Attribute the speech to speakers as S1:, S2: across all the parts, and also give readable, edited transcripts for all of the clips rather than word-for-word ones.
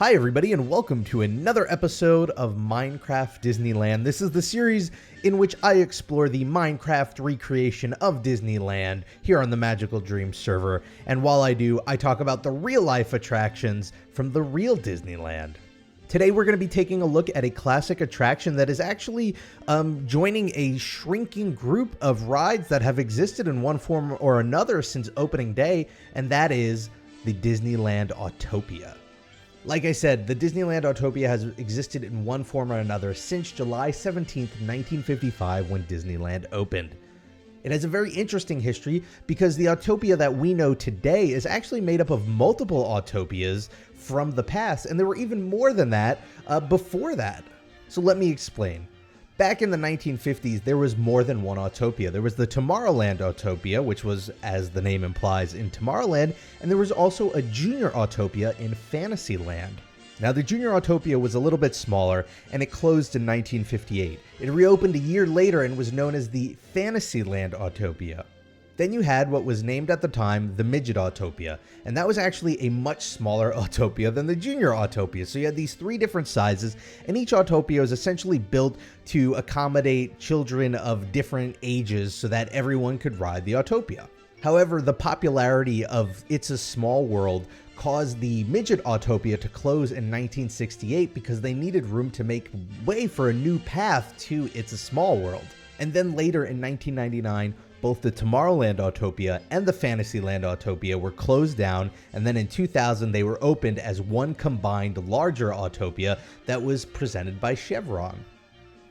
S1: Hi everybody and welcome to another episode of Minecraft Disneyland. This is the series in which I explore the Minecraft recreation of Disneyland here on the Magical Dreams server. And while I do, I talk about the real life attractions from the real Disneyland. Today we're going to be taking a look at a classic attraction that is actually joining a shrinking group of rides that have existed in one form or another since opening day, and that is the Disneyland Autopia. Like I said, the Disneyland Autopia has existed in one form or another since July 17th, 1955, when Disneyland opened. It has a very interesting history because the Autopia that we know today is actually made up of multiple Autopias from the past, and there were even more than that before that. So let me explain. Back in the 1950s, there was more than one Autopia. There was the Tomorrowland Autopia, which was, as the name implies, in Tomorrowland, and there was also a Junior Autopia in Fantasyland. Now, the Junior Autopia was a little bit smaller, and it closed in 1958. It reopened a year later and was known as the Fantasyland Autopia. Then you had what was named at the time the Midget Autopia, and that was actually a much smaller Autopia than the Junior Autopia. So you had these three different sizes, and each Autopia was essentially built to accommodate children of different ages so that everyone could ride the Autopia. However, the popularity of It's a Small World caused the Midget Autopia to close in 1968 because they needed room to make way for a new path to It's a Small World. And then later in 1999, both the Tomorrowland Autopia and the Fantasyland Autopia were closed down, and then in 2000 they were opened as one combined larger Autopia that was presented by Chevron.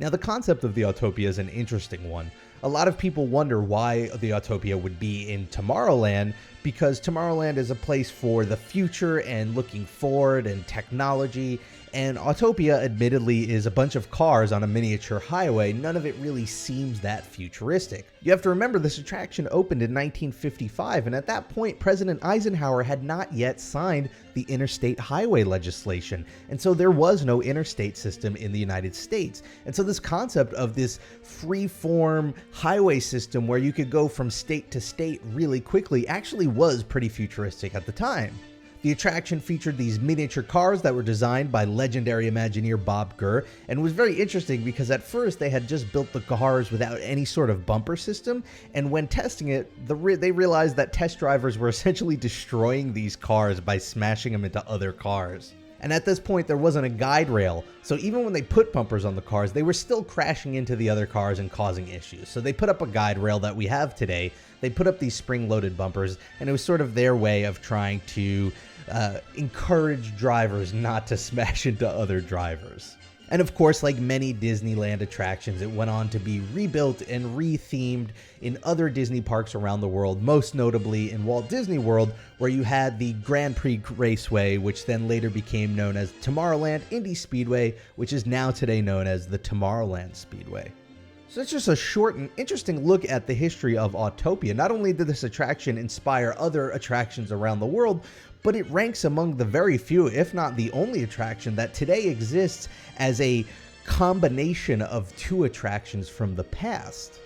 S1: Now, the concept of the Autopia is an interesting one. A lot of people wonder why the Autopia would be in Tomorrowland, because Tomorrowland is a place for the future and looking forward and technology, and Autopia admittedly is a bunch of cars on a miniature highway. None of it really seems that futuristic. You have to remember this attraction opened in 1955, and at that point President Eisenhower had not yet signed the interstate highway legislation, and so there was no interstate system in the United States. And so this concept of this free-form highway system where you could go from state to state really quickly actually was pretty futuristic at the time. The attraction featured these miniature cars that were designed by legendary Imagineer Bob Gurr, and was very interesting because at first they had just built the cars without any sort of bumper system, and when testing it, they realized that test drivers were essentially destroying these cars by smashing them into other cars. And at this point, there wasn't a guide rail, so even when they put bumpers on the cars, they were still crashing into the other cars and causing issues. So they put up a guide rail that we have today. They put up these spring-loaded bumpers, and it was sort of their way of trying to encourage drivers not to smash into other drivers. And of course, like many Disneyland attractions, it went on to be rebuilt and re-themed in other Disney parks around the world, most notably in Walt Disney World, where you had the Grand Prix Raceway, which then later became known as Tomorrowland Indy Speedway, which is now today known as the Tomorrowland Speedway. So that's just a short and interesting look at the history of Autopia. Not only did this attraction inspire other attractions around the world, but it ranks among the very few, if not the only attraction that today exists as a combination of two attractions from the past.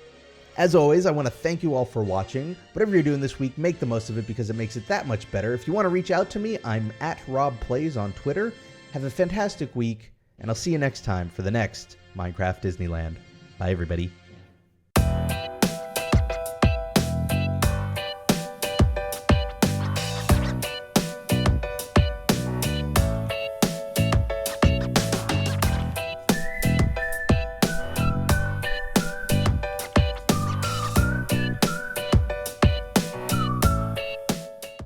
S1: As always, I want to thank you all for watching. Whatever you're doing this week, make the most of it because it makes it that much better. If you want to reach out to me, I'm at RobPlays on Twitter. Have a fantastic week, and I'll see you next time for the next Minecraft Disneyland. Bye, everybody.